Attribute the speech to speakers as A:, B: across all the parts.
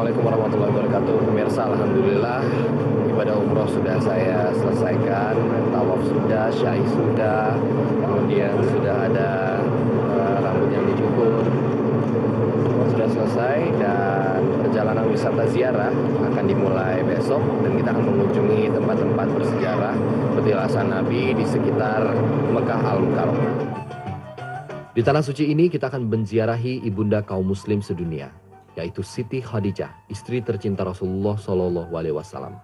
A: Assalamualaikum warahmatullahi wabarakatuh. Pemirsa, alhamdulillah ibadah umroh sudah saya selesaikan, tawaf sudah, syai sudah, kemudian sudah ada rambut yang dicukur, semua sudah selesai, dan perjalanan wisata ziarah akan dimulai besok, dan kita akan mengunjungi tempat-tempat bersejarah seperti Al-Hasan Nabi di sekitar Mekah Al-Mukarramah. Di tanah suci ini kita akan menziarahi ibunda kaum muslim sedunia, yaitu Siti Khadijah, istri tercinta Rasulullah SAW.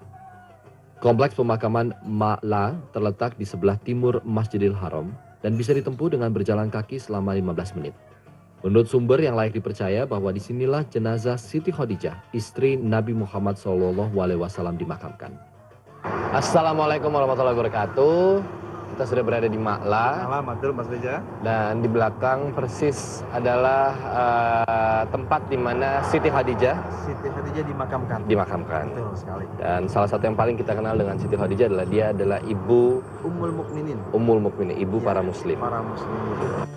A: Kompleks pemakaman Ma'la terletak di sebelah timur Masjidil Haram dan bisa ditempuh dengan berjalan kaki selama 15 menit. Menurut sumber yang layak dipercaya bahwa disinilah jenazah Siti Khadijah, istri Nabi Muhammad SAW dimakamkan. Assalamualaikum warahmatullahi wabarakatuh. Kita sudah berada di Ma'la.
B: Malam, betul Mas Reza.
A: Dan di belakang persis adalah tempat di mana Siti Khadijah
B: dimakamkan. Betul sekali.
A: Dan salah satu yang paling kita kenal dengan Siti Khadijah adalah dia adalah ibu Ummul Mukminin, ibu
B: ya,
A: para muslim.
B: Muslim.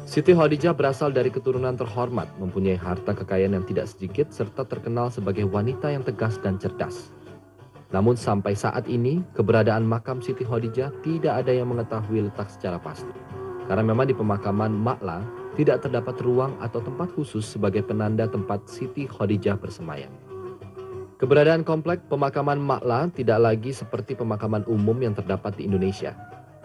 A: Siti Khadijah berasal dari keturunan terhormat, mempunyai harta kekayaan yang tidak sedikit serta terkenal sebagai wanita yang tegas dan cerdas. Namun sampai saat ini, keberadaan makam Siti Khadijah tidak ada yang mengetahui letak secara pasti. Karena memang di pemakaman Ma'la tidak terdapat ruang atau tempat khusus sebagai penanda tempat Siti Khadijah bersemayam. Keberadaan komplek pemakaman Ma'la tidak lagi seperti pemakaman umum yang terdapat di Indonesia.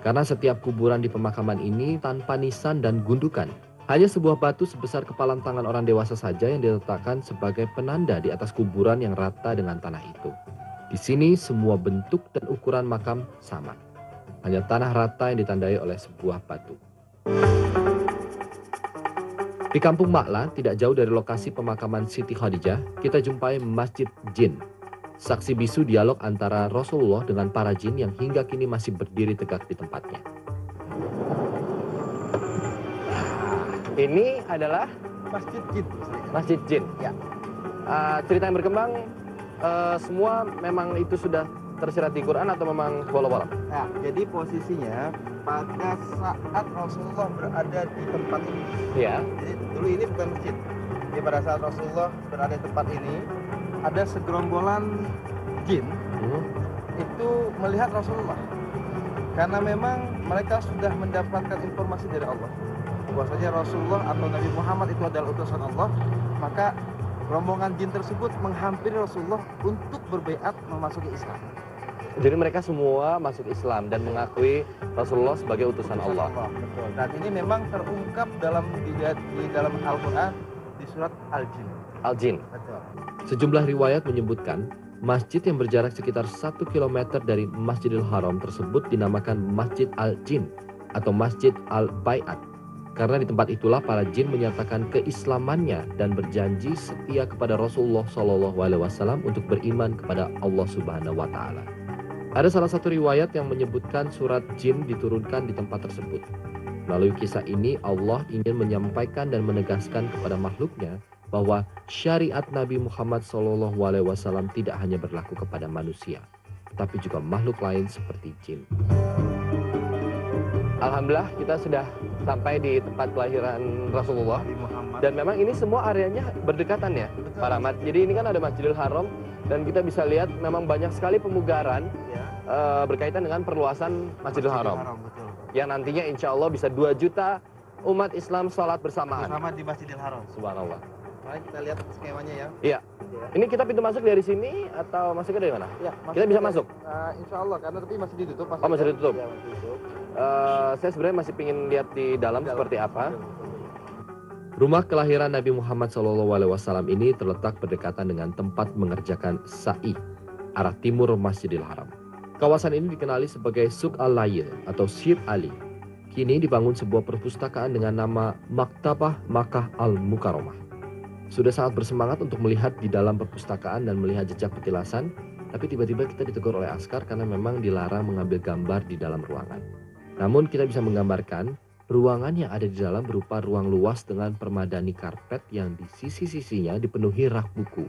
A: Karena setiap kuburan di pemakaman ini tanpa nisan dan gundukan. Hanya sebuah batu sebesar kepalan tangan orang dewasa saja yang diletakkan sebagai penanda di atas kuburan yang rata dengan tanah itu. Di sini semua bentuk dan ukuran makam sama. Hanya tanah rata yang ditandai oleh sebuah batu. Di kampung Ma'la, tidak jauh dari lokasi pemakaman Siti Khadijah, kita jumpai Masjid Jin. Saksi bisu dialog antara Rasulullah dengan para jin yang hingga kini masih berdiri tegak di tempatnya. Ini adalah Masjid Jin.
B: Ya.
A: Cerita yang berkembang, semua memang itu sudah tersirat di Quran atau memang walau-walau?
B: Nah, jadi posisinya pada saat Rasulullah berada di tempat ini.
A: Iya.
B: Jadi dulu ini bukan masjid. Jadi pada saat Rasulullah berada di tempat ini, ada segerombolan jin itu melihat Rasulullah. Karena memang mereka sudah mendapatkan informasi dari Allah bahwasanya Rasulullah atau Nabi Muhammad itu adalah utusan Allah, maka rombongan jin tersebut menghampiri Rasulullah untuk berbaiat memasuki Islam.
A: Jadi mereka semua masuk Islam dan mengakui Rasulullah sebagai utusan Allah.
B: Betul. Dan ini memang terungkap di dalam Al-Quran di surat Al-Jin.
A: Al-Jin.
B: Betul.
A: Sejumlah riwayat menyebutkan masjid yang berjarak sekitar 1 km dari Masjidil Haram tersebut dinamakan Masjid Al-Jin atau Masjid Al-Bai'at. Karena di tempat itulah para jin menyatakan keislamannya dan berjanji setia kepada Rasulullah SAW untuk beriman kepada Allah Subhanahu wa Ta'ala. Ada salah satu riwayat yang menyebutkan surat jin diturunkan di tempat tersebut. Melalui kisah ini Allah ingin menyampaikan dan menegaskan kepada makhluknya bahwa syariat Nabi Muhammad SAW tidak hanya berlaku kepada manusia, tetapi juga makhluk lain seperti jin. Alhamdulillah kita sudah sampai di tempat kelahiran Rasulullah. Dan memang ini semua areanya berdekatan ya, Pak Rahmat. Jadi ini kan ada Masjidil Haram dan kita bisa lihat memang banyak sekali pemugaran berkaitan dengan perluasan Masjidil Haram.
B: Betul.
A: Yang nantinya insya Allah bisa 2 juta umat Islam sholat bersamaan.
B: Bersama di Masjidil Haram.
A: Subhanallah.
B: Mari kita lihat skemanya ya.
A: Iya. Ini kita pintu masuk dari sini atau masuknya dari mana?
B: Ya,
A: kita bisa masuk?
B: Insya Allah, karena tapi masih ditutup.
A: Oh, masih ditutup?
B: Ya, masih ditutup.
A: Saya sebenarnya masih ingin lihat di dalam seperti apa. Rumah kelahiran Nabi Muhammad SAW ini terletak berdekatan dengan tempat mengerjakan sa'i, arah timur Masjidil Haram. Kawasan ini dikenali sebagai Suq Al-Layl atau Syir Ali. Kini dibangun sebuah perpustakaan dengan nama Maktabah Makkah Al-Mukarramah. Sudah sangat bersemangat untuk melihat di dalam perpustakaan dan melihat jejak petilasan, tapi tiba-tiba kita ditegur oleh askar karena memang dilarang mengambil gambar di dalam ruangan. Namun kita bisa menggambarkan ruangan yang ada di dalam berupa ruang luas dengan permadani karpet yang di sisi-sisinya dipenuhi rak buku.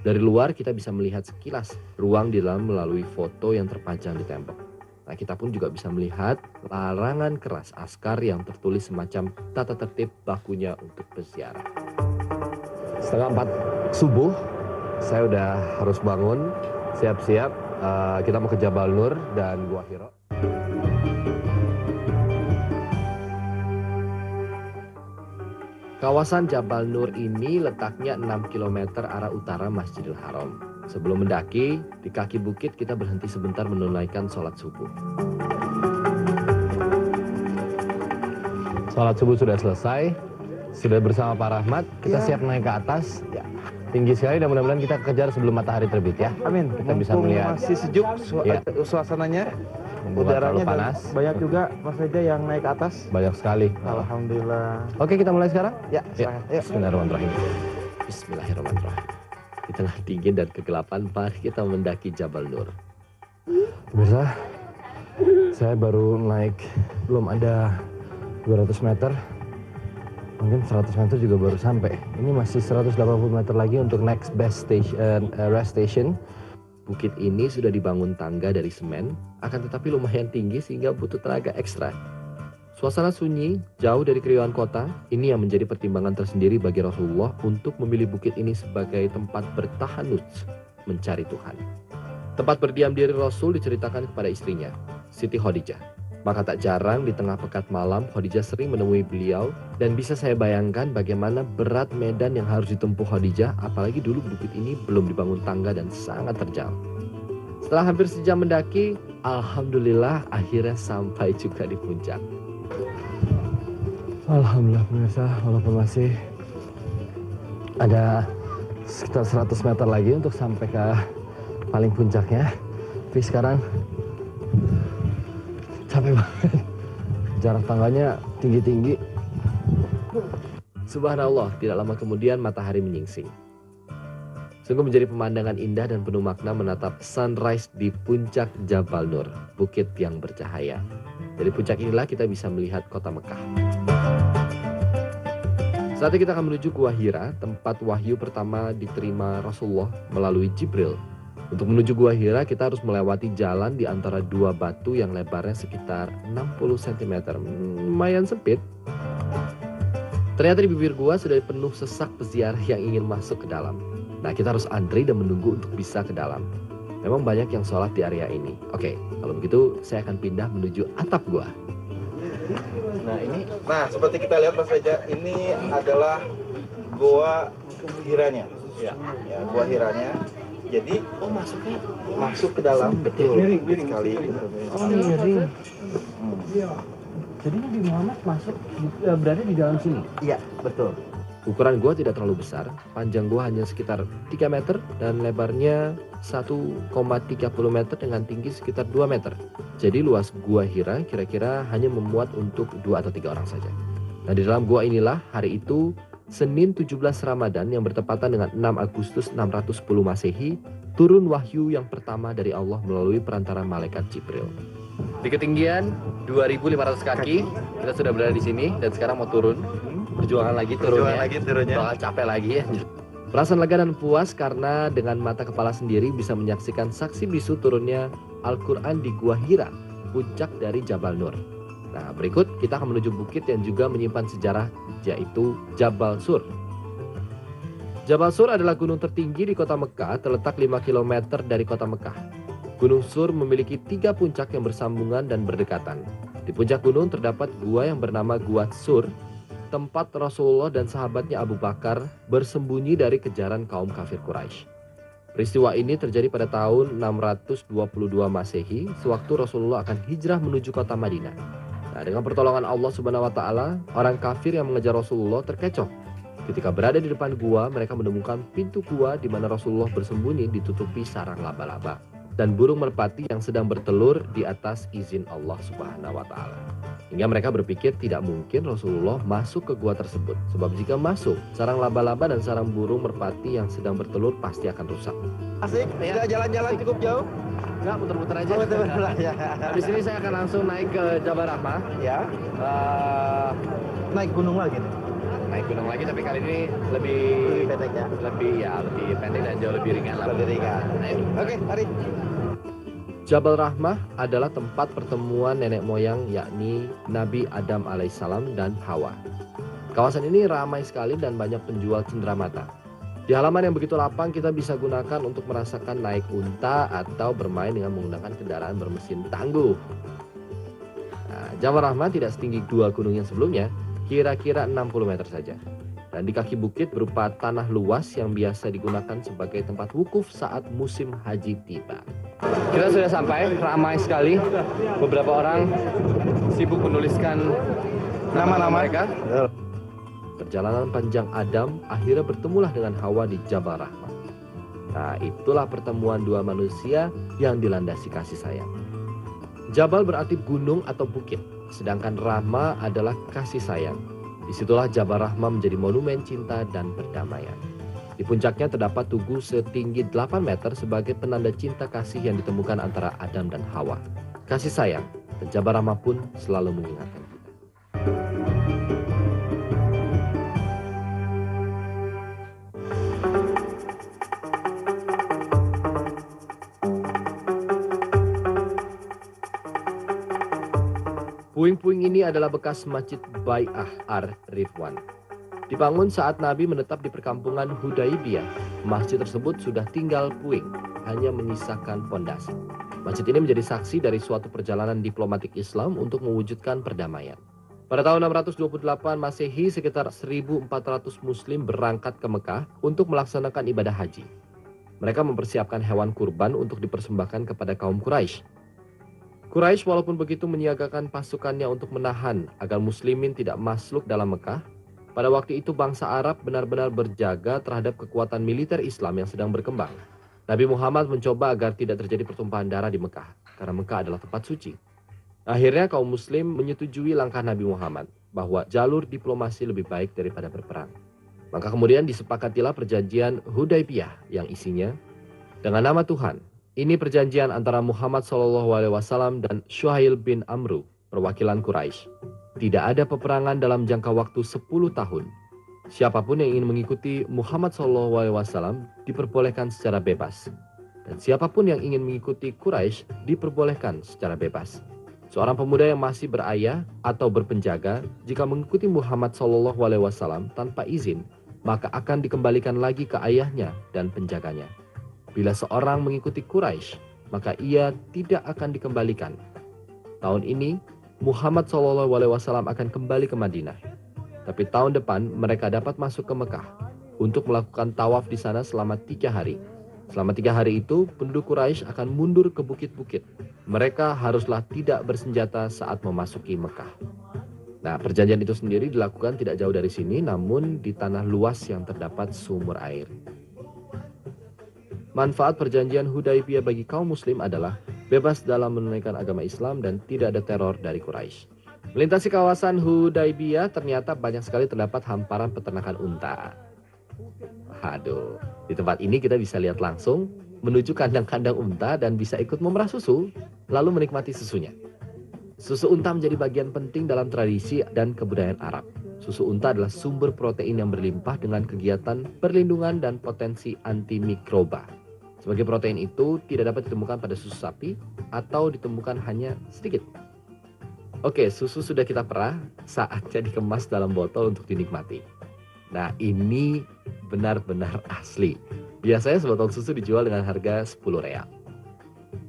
A: Dari luar kita bisa melihat sekilas ruang di dalam melalui foto yang terpajang di tembok. Nah, kita pun juga bisa melihat larangan keras askar yang tertulis semacam tata tertib bakunya untuk berziarah. 3:30 subuh, saya udah harus bangun, siap-siap. Kita mau ke Jabal Nur dan Gua Hira. Kawasan Jabal Nur ini letaknya 6 km arah utara Masjidil Haram. Sebelum mendaki, di kaki bukit kita berhenti sebentar menunaikan sholat subuh. Sholat subuh sudah selesai, sudah bersama Pak Rahmat, kita siap naik ke atas. Ya. Tinggi sekali dan mudah-mudahan kita kejar sebelum matahari terbit ya.
B: Amin.
A: Kita bisa melihat.
B: Masih sejuk suasananya, udaranya
A: panas.
B: Banyak juga Mas Reza yang naik ke atas.
A: Banyak sekali.
B: Alhamdulillah.
A: Oke, kita mulai sekarang?
B: Ya,
A: Ya. Bismillahirrahmanirrahim. Bismillahirrahmanirrahim. Di tengah dingin dan kegelapan, mari kita mendaki Jabal Nur. Pemirsa, saya baru naik, belum ada 200 meter. Mungkin 100 meter juga baru sampai. Ini masih 180 meter lagi untuk next best station, rest station. Bukit ini sudah dibangun tangga dari semen, akan tetapi lumayan tinggi sehingga butuh tenaga ekstra. Suasana sunyi, jauh dari keriuhan kota, ini yang menjadi pertimbangan tersendiri bagi Rasulullah untuk memilih bukit ini sebagai tempat bertahanuts, mencari Tuhan. Tempat berdiam diri Rasul diceritakan kepada istrinya, Siti Khadijah. Maka tak jarang di tengah pekat malam, Khadijah sering menemui beliau, dan bisa saya bayangkan bagaimana berat medan yang harus ditempuh Khadijah, apalagi dulu bukit ini belum dibangun tangga dan sangat terjal. Setelah hampir sejam mendaki, alhamdulillah akhirnya sampai juga di puncak. Alhamdulillah pemirsa, walaupun masih ada sekitar 100 meter lagi untuk sampai ke paling puncaknya, tapi sekarang capek banget. Jarak tangganya tinggi-tinggi. Subhanallah, tidak lama kemudian matahari menyingsing. Sungguh menjadi pemandangan indah dan penuh makna menatap sunrise di puncak Jabal Nur, bukit yang bercahaya. Dari puncak inilah kita bisa melihat kota Mekah. Saatnya kita akan menuju Gua Hira, tempat wahyu pertama diterima Rasulullah melalui Jibril. Untuk menuju Gua Hira, kita harus melewati jalan di antara dua batu yang lebarnya sekitar 60 cm. Lumayan sempit. Ternyata di bibir gua sudah penuh sesak peziarah yang ingin masuk ke dalam. Nah, kita harus antri dan menunggu untuk bisa ke dalam. Memang banyak yang sholat di area ini. Oke, kalau begitu saya akan pindah menuju atap gua.
B: Nah, seperti kita lihat Mas Reza, ini adalah Gua Hiranya. Ya, Gua Hiranya. Jadi, masuk ke dalam, betul. Miring sekali.
A: Oh, miring. Jadi Nabi Muhammad masuk berada di dalam sini?
B: Iya, betul.
A: Ukuran gua tidak terlalu besar, panjang gua hanya sekitar 3 meter dan lebarnya 1,30 meter dengan tinggi sekitar 2 meter. Jadi luas Gua Hira kira-kira hanya memuat untuk 2 atau 3 orang saja. Nah, di dalam gua inilah hari itu Senin 17 Ramadan yang bertepatan dengan 6 Agustus 610 Masehi, turun wahyu yang pertama dari Allah melalui perantara malaikat Jibril. Di ketinggian 2.500 kaki, kita sudah berada di sini dan sekarang mau turun. Perjuangan lagi turunnya. Bakal capek lagi ya. Perasaan lega dan puas karena dengan mata kepala sendiri bisa menyaksikan saksi bisu turunnya Al-Quran di Gua Hira, puncak dari Jabal Nur. Nah, berikut kita akan menuju bukit yang juga menyimpan sejarah, yaitu Jabal Sur. Jabal Sur adalah gunung tertinggi di kota Mekah, terletak 5 km dari kota Mekah. Gunung Sur memiliki 3 puncak yang bersambungan dan berdekatan. Di puncak gunung terdapat gua yang bernama Gua Sur, tempat Rasulullah dan sahabatnya Abu Bakar bersembunyi dari kejaran kaum kafir Quraisy. Peristiwa ini terjadi pada tahun 622 Masehi, sewaktu Rasulullah akan hijrah menuju kota Madinah. Nah, dengan pertolongan Allah Subhanahu wa taala, orang kafir yang mengejar Rasulullah terkecoh. Ketika berada di depan gua, mereka menemukan pintu gua di mana Rasulullah bersembunyi ditutupi sarang laba-laba dan burung merpati yang sedang bertelur di atas izin Allah Subhanahu wa taala. Hingga mereka berpikir tidak mungkin Rasulullah masuk ke gua tersebut, sebab jika masuk, sarang laba-laba dan sarang burung merpati yang sedang bertelur pasti akan rusak.
B: Asik, tidak jalan-jalan cukup jauh?
A: Enggak, muter-muter aja.
B: Muter-muter aja.
A: Habis ini saya akan langsung naik ke Jabal Rahmah.
B: Ya. Naik gunung lagi nih.
A: Naik gunung lagi, tapi kali ini lebih
B: pendek ya.
A: Lebih pendek dan jauh lebih ringan lah.
B: Lebih ringan. Oke, mari.
A: Jabal Rahmah adalah tempat pertemuan nenek moyang, yakni Nabi Adam alaihissalam dan Hawa. Kawasan ini ramai sekali dan banyak penjual cenderamata. Di halaman yang begitu lapang kita bisa gunakan untuk merasakan naik unta atau bermain dengan menggunakan kendaraan bermesin tangguh. Nah, Jabal Rahmah tidak setinggi dua gunung yang sebelumnya, kira-kira 60 meter saja. Dan di kaki bukit berupa tanah luas yang biasa digunakan sebagai tempat wukuf saat musim haji tiba. Kita sudah sampai, ramai sekali. Beberapa orang sibuk menuliskan nama-nama mereka. Perjalanan panjang Adam akhirnya bertemulah dengan Hawa di Jabal Rahmah. Nah, itulah pertemuan dua manusia yang dilandasi kasih sayang. Jabal berarti gunung atau bukit, sedangkan Rahmah adalah kasih sayang. Disitulah Jabal Rahmah menjadi monumen cinta dan perdamaian. Di puncaknya terdapat tugu setinggi 8 meter sebagai penanda cinta kasih yang ditemukan antara Adam dan Hawa. Kasih sayang, dan Jabal Rahmah pun selalu mengingatkan kita. Puing-puing ini adalah bekas Masjid Bai'ah Ar-Ridwan. Dibangun saat Nabi menetap di perkampungan Hudaibiyah, masjid tersebut sudah tinggal puing, hanya menyisakan pondasi. Masjid ini menjadi saksi dari suatu perjalanan diplomatik Islam untuk mewujudkan perdamaian. Pada tahun 628 Masehi, sekitar 1.400 Muslim berangkat ke Mekah untuk melaksanakan ibadah haji. Mereka mempersiapkan hewan kurban untuk dipersembahkan kepada kaum Quraisy. Quraisy walaupun begitu menyiagakan pasukannya untuk menahan agar muslimin tidak masuk dalam Mekah. Pada waktu itu bangsa Arab benar-benar berjaga terhadap kekuatan militer Islam yang sedang berkembang. Nabi Muhammad mencoba agar tidak terjadi pertumpahan darah di Mekah, karena Mekah adalah tempat suci. Akhirnya kaum muslim menyetujui langkah Nabi Muhammad, bahwa jalur diplomasi lebih baik daripada berperang. Maka kemudian disepakatilah perjanjian Hudaibiyah yang isinya, dengan nama Tuhan, ini perjanjian antara Muhammad SAW dan Suhail bin Amru, perwakilan Quraisy. Tidak ada peperangan dalam jangka waktu 10 tahun. Siapapun yang ingin mengikuti Muhammad SAW diperbolehkan secara bebas. Dan siapapun yang ingin mengikuti Quraisy diperbolehkan secara bebas. Seorang pemuda yang masih berayah atau berpenjaga, jika mengikuti Muhammad SAW tanpa izin, maka akan dikembalikan lagi ke ayahnya dan penjaganya. Bila seorang mengikuti Quraisy, maka ia tidak akan dikembalikan. Tahun ini, Muhammad SAW akan kembali ke Madinah. Tapi tahun depan, mereka dapat masuk ke Mekah untuk melakukan tawaf di sana selama 3 hari. Selama 3 hari itu, penduduk Quraisy akan mundur ke bukit-bukit. Mereka haruslah tidak bersenjata saat memasuki Mekah. Nah, perjanjian itu sendiri dilakukan tidak jauh dari sini, namun di tanah luas yang terdapat sumur air. Manfaat perjanjian Hudaibiyah bagi kaum muslim adalah bebas dalam menunaikan agama Islam dan tidak ada teror dari Quraisy. Melintasi kawasan Hudaibiyah ternyata banyak sekali terdapat hamparan peternakan unta. Aduh, di tempat ini kita bisa lihat langsung menuju kandang-kandang unta dan bisa ikut memerah susu, lalu menikmati susunya. Susu unta menjadi bagian penting dalam tradisi dan kebudayaan Arab. Susu unta adalah sumber protein yang berlimpah dengan kegiatan perlindungan dan potensi antimikroba. Sebagai protein itu tidak dapat ditemukan pada susu sapi atau ditemukan hanya sedikit. Oke, susu sudah kita perah, saatnya dikemas dalam botol untuk dinikmati. Nah, ini benar-benar asli. Biasanya sebotol susu dijual dengan harga 10 real.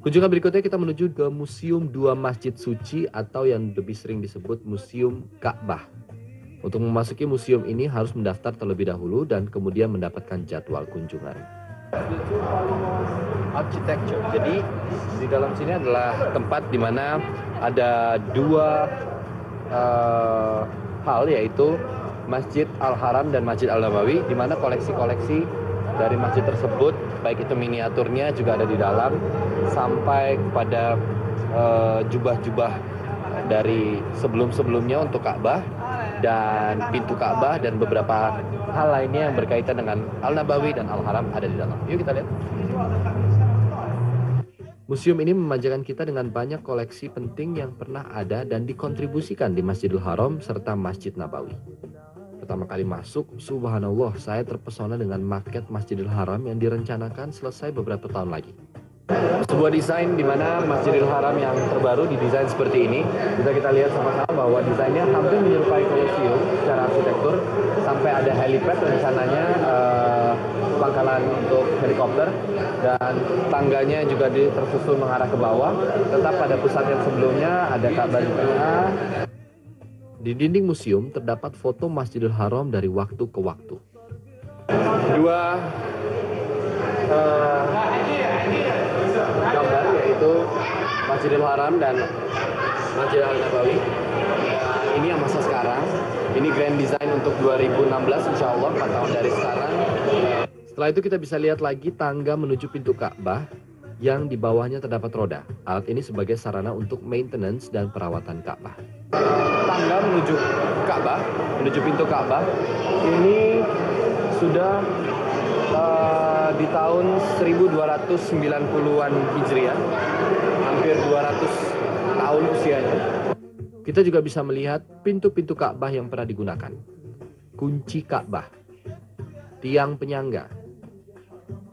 A: Kunjungan berikutnya kita menuju ke Museum 2 Masjid Suci atau yang lebih sering disebut Museum Ka'bah. Untuk memasuki museum ini harus mendaftar terlebih dahulu dan kemudian mendapatkan jadwal kunjungan. Architecture. Jadi di dalam sini adalah tempat di mana ada 2 hal, yaitu Masjid Al-Haram dan Masjid Al-Nabawi, di mana koleksi-koleksi dari masjid tersebut, baik itu miniaturnya juga ada di dalam, sampai kepada jubah-jubah dari sebelum-sebelumnya untuk Ka'bah dan pintu Ka'bah dan beberapa hal lainnya yang berkaitan dengan Al-Nabawi dan Al-Haram ada di dalam. Yuk kita lihat. Museum ini memanjakan kita dengan banyak koleksi penting yang pernah ada dan dikontribusikan di Masjidil Haram serta Masjid Nabawi. Pertama kali masuk, subhanallah, saya terpesona dengan maket Masjidil Haram yang direncanakan selesai beberapa tahun lagi. Sebuah desain di mana Masjidil Haram yang terbaru didesain seperti ini. Bisa kita lihat sama-sama bahwa desainnya hampir menyerupai Colosseum secara arsitektur, sampai ada helipad rencananya pangkalan untuk helikopter, dan tangganya juga tersusun mengarah ke bawah. Tetap pada pusat yang sebelumnya ada Ka'bah di tengah. Di dinding museum terdapat foto Masjidil Haram dari waktu ke waktu. Dua gambar, yaitu Masjidil Haram dan Masjid Al-Nabawi. Ini yang masa sekarang. Ini grand design untuk 2016, insya Allah 4 tahun dari sekarang. Setelah itu kita bisa lihat lagi tangga menuju pintu Ka'bah yang di bawahnya terdapat roda. Alat ini sebagai sarana untuk maintenance dan perawatan Ka'bah. Tangga menuju Ka'bah, menuju pintu Ka'bah, ini sudah di tahun 1290-an Hijriah, hampir 200 tahun usianya. Kita juga bisa melihat pintu-pintu Ka'bah yang pernah digunakan. Kunci Ka'bah, tiang penyangga,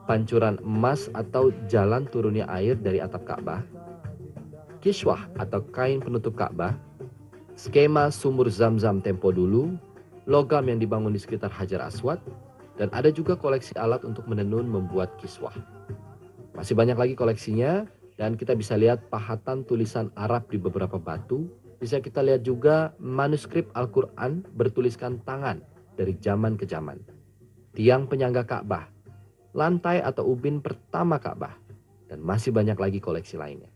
A: pancuran emas atau jalan turunnya air dari atap Ka'bah, kiswah atau kain penutup Ka'bah, skema sumur Zam-Zam tempo dulu, logam yang dibangun di sekitar Hajar Aswad, dan ada juga koleksi alat untuk menenun membuat kiswah. Masih banyak lagi koleksinya, dan kita bisa lihat pahatan tulisan Arab di beberapa batu. Bisa kita lihat juga manuskrip Al-Quran bertuliskan tangan dari zaman ke zaman. Tiang penyangga Ka'bah, lantai atau ubin pertama Ka'bah, dan masih banyak lagi koleksi lainnya.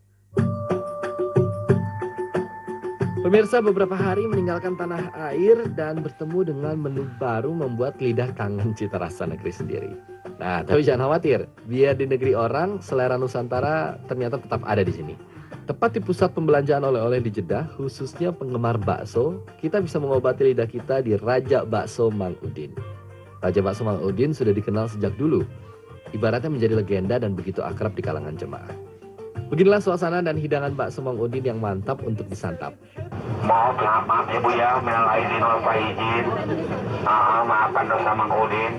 A: Pemirsa, beberapa hari meninggalkan tanah air dan bertemu dengan menu baru membuat lidah kangen cita rasa negeri sendiri. Nah, tapi jangan khawatir, biar di negeri orang, selera Nusantara ternyata tetap ada di sini. Tepat di pusat pembelanjaan oleh-oleh di Jeddah, khususnya penggemar bakso, kita bisa mengobati lidah kita di Raja Bakso Mang Udin. Raja Bakso Mang Udin sudah dikenal sejak dulu, ibaratnya menjadi legenda dan begitu akrab di kalangan jemaah. Beginilah suasana dan hidangan bakso Mang Udin yang mantap untuk disantap.
C: Maaf Ibu ya, minal aidin wal faizin. Maafkan dosa Mang Udin.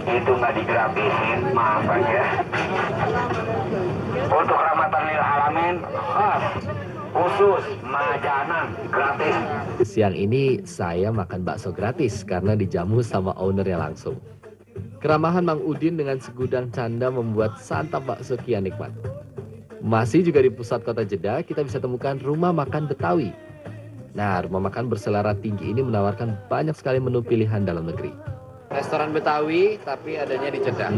C: Itu nggak digratisin, maafkan ya. Untuk rahmatan lil alamin, khusus majanan gratis.
A: Siang ini saya makan bakso gratis karena dijamu sama ownernya langsung. Keramahan Mang Udin dengan segudang canda membuat santap bakso kian nikmat. Masih juga di pusat kota Jeddah, kita bisa temukan rumah makan Betawi. Nah, rumah makan berselera tinggi ini menawarkan banyak sekali menu pilihan dalam negeri. Restoran Betawi, tapi adanya di Jeddah.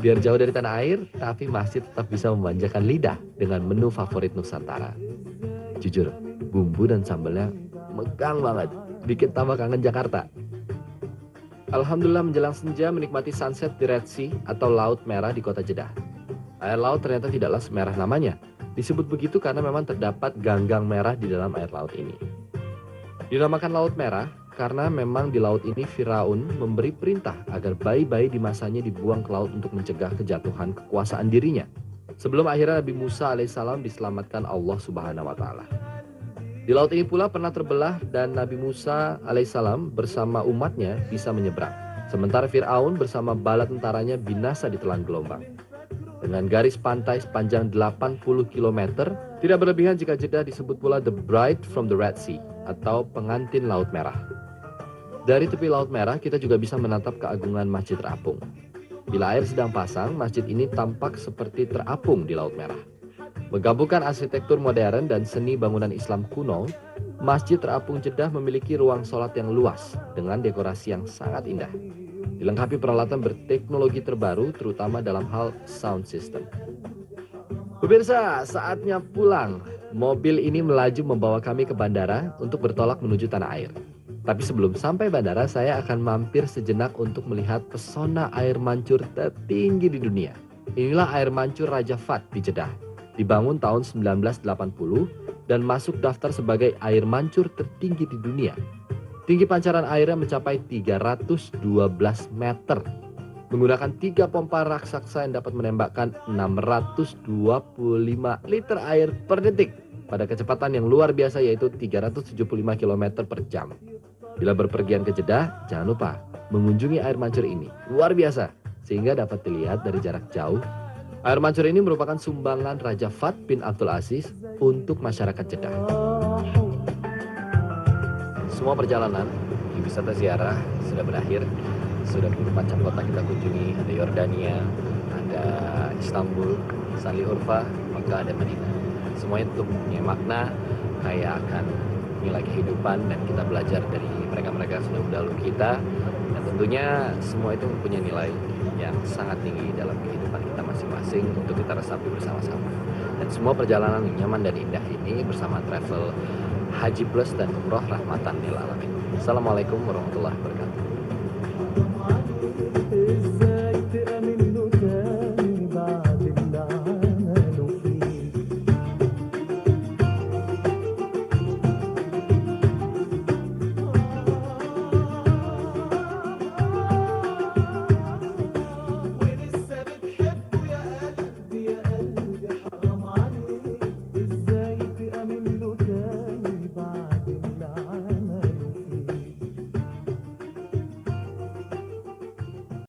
A: Biar jauh dari tanah air, tapi masih tetap bisa memanjakan lidah dengan menu favorit Nusantara. Jujur, bumbu dan sambalnya megang banget, bikin tambah kangen Jakarta. Alhamdulillah menjelang senja menikmati sunset di Red Sea atau Laut Merah di kota Jeddah. Air laut ternyata tidaklah semerah namanya. Disebut begitu karena memang terdapat ganggang merah di dalam air laut ini. Dinamakan Laut Merah karena memang di laut ini Firaun memberi perintah agar bayi-bayi di masanya dibuang ke laut untuk mencegah kejatuhan kekuasaan dirinya. Sebelum akhirnya Nabi Musa alaihissalam diselamatkan Allah Subhanahu wa Ta'ala. Di laut ini pula pernah terbelah dan Nabi Musa alaihissalam bersama umatnya bisa menyeberang. Sementara Firaun bersama bala tentaranya binasa ditelan gelombang. Dengan garis pantai sepanjang 80 km, tidak berlebihan jika Jeddah disebut pula The Bride from the Red Sea atau pengantin Laut Merah. Dari tepi Laut Merah kita juga bisa menatap keagungan Masjid Terapung. Bila air sedang pasang, masjid ini tampak seperti terapung di Laut Merah. Menggabungkan arsitektur modern dan seni bangunan Islam kuno, Masjid Terapung Jeddah memiliki ruang sholat yang luas dengan dekorasi yang sangat indah. Dilengkapi peralatan berteknologi terbaru terutama dalam hal sound system. Pemirsa, saatnya pulang. Mobil ini melaju membawa kami ke bandara untuk bertolak menuju tanah air. Tapi sebelum sampai bandara, saya akan mampir sejenak untuk melihat pesona air mancur tertinggi di dunia. Inilah air mancur Raja Fat di Jeddah. Dibangun tahun 1980 dan masuk daftar sebagai air mancur tertinggi di dunia. Tinggi pancaran airnya mencapai 312 meter. Menggunakan 3 pompa raksasa yang dapat menembakkan 625 liter air per detik pada kecepatan yang luar biasa yaitu 375 km per jam. Bila berpergian ke Jeddah, jangan lupa mengunjungi air mancur ini. Luar biasa, sehingga dapat dilihat dari jarak jauh. Air mancur ini merupakan sumbangan Raja Fat bin Abdul Aziz untuk masyarakat Jeddah. Semua perjalanan di wisata ziarah sudah berakhir. sudah beberapa kota kita kunjungi, ada Yordania, ada Istanbul, Salihurfa, Mekah, dan Madinah. Semuanya itu punya makna kaya akan nilai kehidupan, dan kita belajar dari mereka-mereka yang sudah mendahului kita, dan tentunya semua itu mempunyai nilai yang sangat tinggi dalam kehidupan kita masing-masing untuk kita resapi bersama-sama. Dan semua perjalanan yang nyaman dan indah ini bersama travel Haji Plus dan Umroh Rahmatan lil Alamin. Assalamualaikum warahmatullahi wabarakatuh.